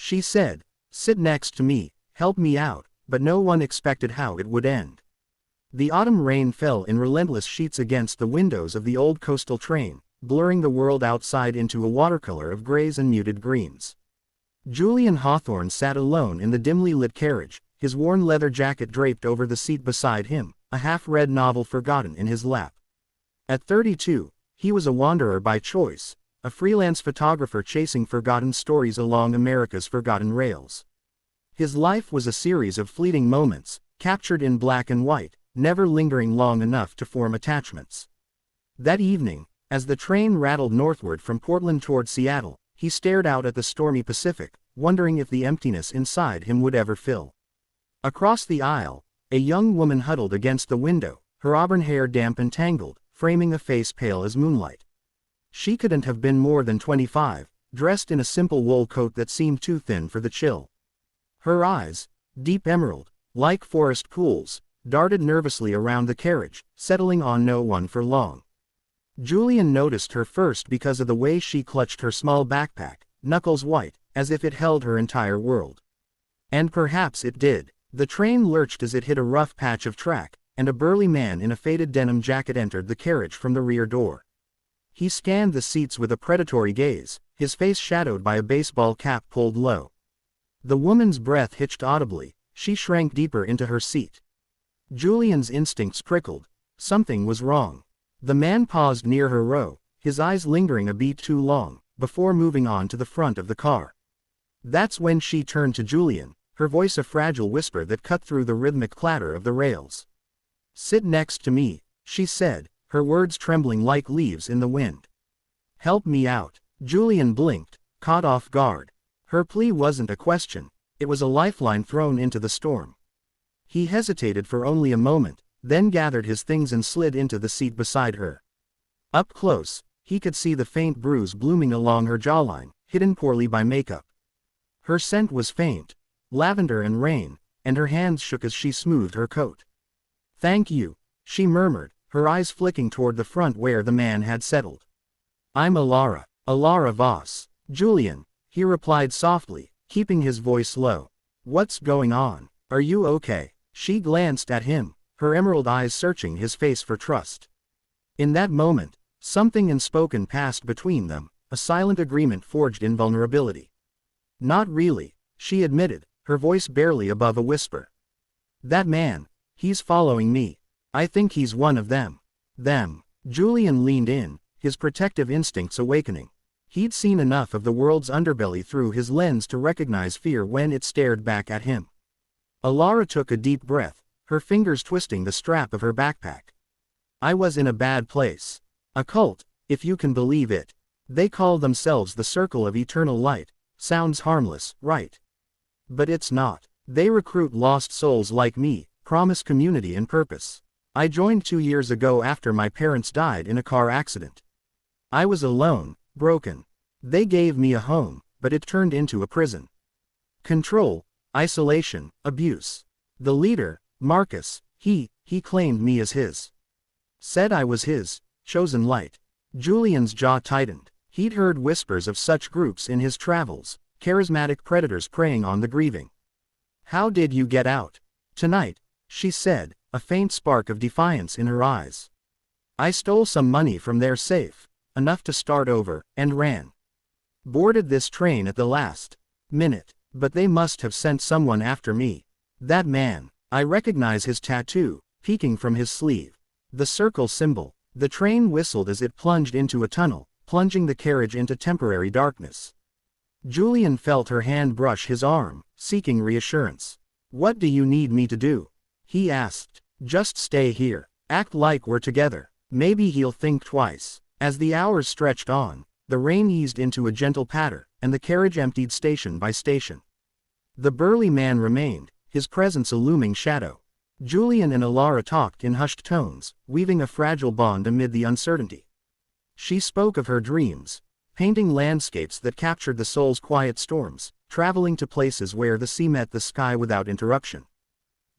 She said, "Sit next to me, help me out," but no one expected how it would end. The autumn rain fell in relentless sheets against the windows of the old coastal train, blurring the world outside into a watercolor of grays and muted greens. Julian Hawthorne sat alone in the dimly lit carriage, his worn leather jacket draped over the seat beside him, a half-read novel forgotten in his lap. At 32, he was a wanderer by choice, a freelance photographer chasing forgotten stories along America's forgotten rails. His life was a series of fleeting moments, captured in black and white, never lingering long enough to form attachments. That evening, as the train rattled northward from Portland toward Seattle, he stared out at the stormy Pacific, wondering if the emptiness inside him would ever fill. Across the aisle, a young woman huddled against the window, her auburn hair damp and tangled, framing a face pale as moonlight. She couldn't have been more than 25, dressed in a simple wool coat that seemed too thin for the chill. Her eyes, deep emerald, like forest pools, darted nervously around the carriage, settling on no one for long. Julian noticed her first because of the way she clutched her small backpack, knuckles white, as if it held her entire world. And perhaps it did. The train lurched as it hit a rough patch of track, and a burly man in a faded denim jacket entered the carriage from the rear door. He scanned the seats with a predatory gaze, his face shadowed by a baseball cap pulled low. The woman's breath hitched audibly, she shrank deeper into her seat. Julian's instincts prickled. Something was wrong. The man paused near her row, his eyes lingering a beat too long, before moving on to the front of the car. That's when she turned to Julian, her voice a fragile whisper that cut through the rhythmic clatter of the rails. "Sit next to me," she said, her words trembling like leaves in the wind. "Help me out." Julian blinked, caught off guard. Her plea wasn't a question, it was a lifeline thrown into the storm. He hesitated for only a moment, then gathered his things and slid into the seat beside her. Up close, he could see the faint bruise blooming along her jawline, hidden poorly by makeup. Her scent was faint, lavender and rain, and her hands shook as she smoothed her coat. "Thank you," she murmured, her eyes flicking toward the front where the man had settled. "I'm Alara Voss." "Julian," he replied softly, keeping his voice low. "What's going on? Are you okay?" She glanced at him, her emerald eyes searching his face for trust. In that moment, something unspoken passed between them, a silent agreement forged in vulnerability. "Not really," she admitted, her voice barely above a whisper. "That man, he's following me. I think he's one of them." "Them." Julian leaned in, his protective instincts awakening. He'd seen enough of the world's underbelly through his lens to recognize fear when it stared back at him. Alara took a deep breath, her fingers twisting the strap of her backpack. "I was in a bad place. A cult, if you can believe it. They call themselves the Circle of Eternal Light. Sounds harmless, right? But it's not. They recruit lost souls like me, promise community and purpose. I joined 2 years ago after my parents died in a car accident. I was alone, broken. They gave me a home, but it turned into a prison. Control, isolation, abuse. The leader, Marcus, he claimed me as his. Said I was his chosen light." Julian's jaw tightened. He'd heard whispers of such groups in his travels, charismatic predators preying on the grieving. "How did you get out?" "Tonight," she said, a faint spark of defiance in her eyes. "I stole some money from their safe, enough to start over, and ran. Boarded this train at the last minute, but they must have sent someone after me. That man, I recognize his tattoo, peeking from his sleeve. The circle symbol." The train whistled as it plunged into a tunnel, plunging the carriage into temporary darkness. Julian felt her hand brush his arm, seeking reassurance. "What do you need me to do?" he asked. "Just stay here. Act like we're together. Maybe he'll think twice." As the hours stretched on, the rain eased into a gentle patter, and the carriage emptied station by station. The burly man remained, his presence a looming shadow. Julian and Alara talked in hushed tones, weaving a fragile bond amid the uncertainty. She spoke of her dreams, painting landscapes that captured the soul's quiet storms, traveling to places where the sea met the sky without interruption.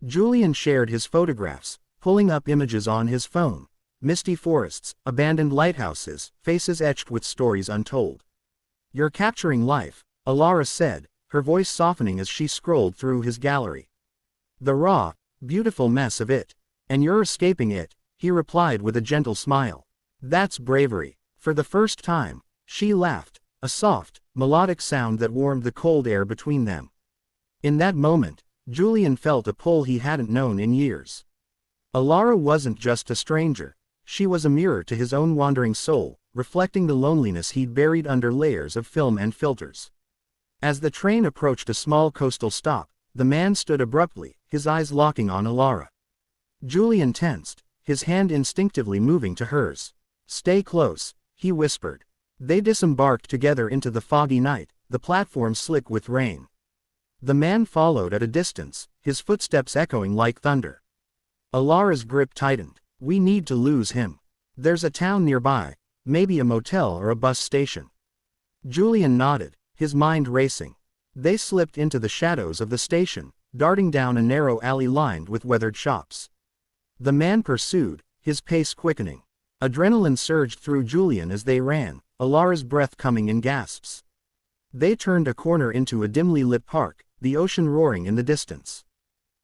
Julian shared his photographs, pulling up images on his phone. Misty forests, abandoned lighthouses, faces etched with stories untold. "You're capturing life," Alara said, her voice softening as she scrolled through his gallery. "The raw, beautiful mess of it. And you're escaping it," he replied with a gentle smile. "That's bravery." For the first time, she laughed, a soft, melodic sound that warmed the cold air between them. In that moment, Julian felt a pull he hadn't known in years. Alara wasn't just a stranger. She was a mirror to his own wandering soul, reflecting the loneliness he'd buried under layers of film and filters. As the train approached a small coastal stop, the man stood abruptly, his eyes locking on Alara. Julian tensed, his hand instinctively moving to hers. "Stay close," he whispered. They disembarked together into the foggy night, the platform slick with rain. The man followed at a distance, his footsteps echoing like thunder. Alara's grip tightened. "We need to lose him. There's a town nearby, maybe a motel or a bus station." Julian nodded, his mind racing. They slipped into the shadows of the station, darting down a narrow alley lined with weathered shops. The man pursued, his pace quickening. Adrenaline surged through Julian as they ran, Alara's breath coming in gasps. They turned a corner into a dimly lit park, the ocean roaring in the distance.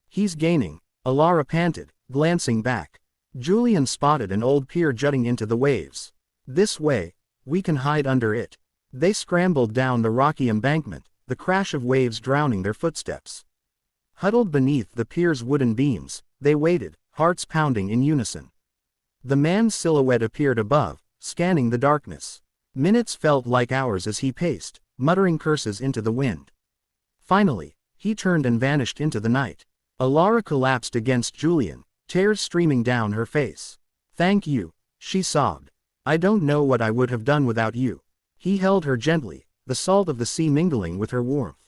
"He's gaining," Alara panted, glancing back. Julian spotted an old pier jutting into the waves. "This way, we can hide under it." They scrambled down the rocky embankment, the crash of waves drowning their footsteps. Huddled beneath the pier's wooden beams, they waited, hearts pounding in unison. The man's silhouette appeared above, scanning the darkness. Minutes felt like hours as he paced, muttering curses into the wind. Finally, he turned and vanished into the night. Alara collapsed against Julian, tears streaming down her face. "Thank you," she sobbed. "I don't know what I would have done without you." He held her gently, the salt of the sea mingling with her warmth.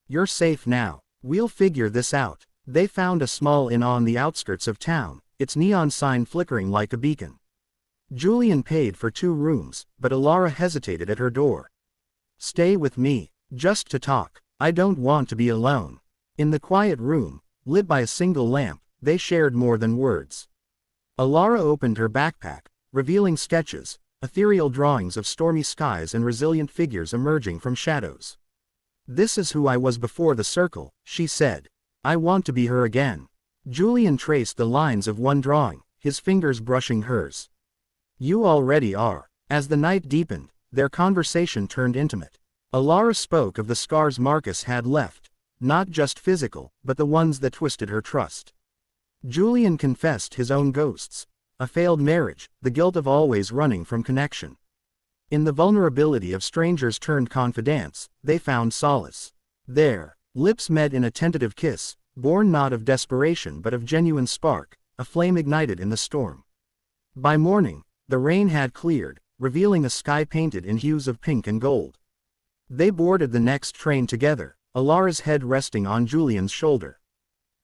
"You're safe now. We'll figure this out." They found a small inn on the outskirts of town, its neon sign flickering like a beacon. Julian paid for 2 rooms, but Alara hesitated at her door. "Stay with me, just to talk. I don't want to be alone." In the quiet room, lit by a single lamp, they shared more than words. Alara opened her backpack, revealing sketches, ethereal drawings of stormy skies and resilient figures emerging from shadows. "This is who I was before the circle," she said. "I want to be her again." Julian traced the lines of one drawing, his fingers brushing hers. "You already are." As the night deepened, their conversation turned intimate. Alara spoke of the scars Marcus had left, not just physical, but the ones that twisted her trust. Julian confessed his own ghosts, a failed marriage, the guilt of always running from connection. In the vulnerability of strangers turned confidants, they found solace. Their lips met in a tentative kiss, born not of desperation but of genuine spark, a flame ignited in the storm. By morning, the rain had cleared, revealing a sky painted in hues of pink and gold. They boarded the next train together, Alara's head resting on Julian's shoulder.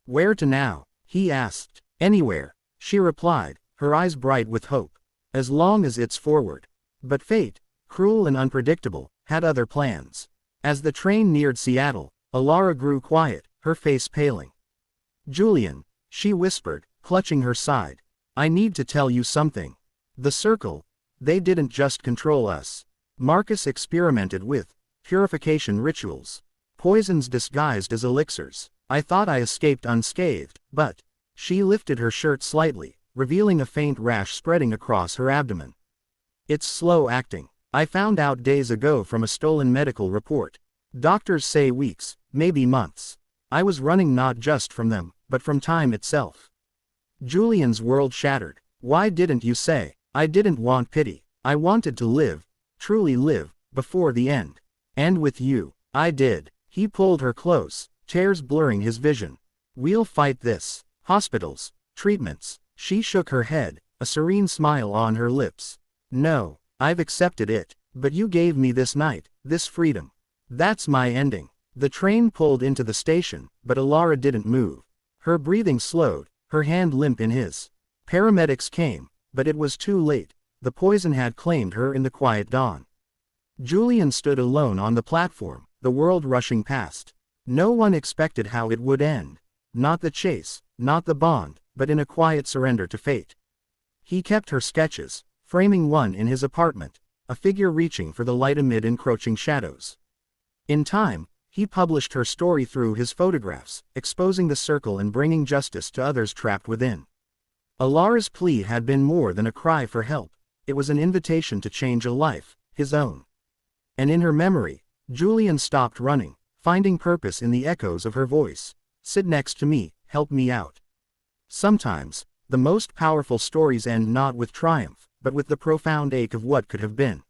"Where to now?" he asked. "Anywhere," she replied, her eyes bright with hope. "As long as it's forward." But fate, cruel and unpredictable, had other plans. As the train neared Seattle, Alara grew quiet, her face paling. "Julian," she whispered, clutching her side. "I need to tell you something. The circle, they didn't just control us. Marcus experimented with purification rituals. Poisons disguised as elixirs. I thought I escaped unscathed, but..." She lifted her shirt slightly, revealing a faint rash spreading across her abdomen. "It's slow acting. I found out days ago from a stolen medical report. Doctors say weeks, maybe months. I was running not just from them, but from time itself." Julian's world shattered. "Why didn't you say?" "I didn't want pity. I wanted to live, truly live, before the end. And with you, I did." He pulled her close, tears blurring his vision. "We'll fight this. Hospitals, treatments." She shook her head, a serene smile on her lips. "No, I've accepted it. But you gave me this night, this freedom. That's my ending." The train pulled into the station, but Alara didn't move. Her breathing slowed, her hand limp in his. Paramedics came, but it was too late. The poison had claimed her in the quiet dawn. Julian stood alone on the platform, the world rushing past. No one expected how it would end. Not the chase, not the bond, but in a quiet surrender to fate. He kept her sketches, framing one in his apartment, a figure reaching for the light amid encroaching shadows. In time, He published her story through his photographs, exposing the circle and bringing justice to others trapped within. Alara's plea had been more than a cry for help. It was an invitation to change a life, his own. And in her memory, Julian stopped running, finding purpose in the echoes of her voice. Sit next to me, help me out. Sometimes, the most powerful stories end not with triumph, but with the profound ache of what could have been.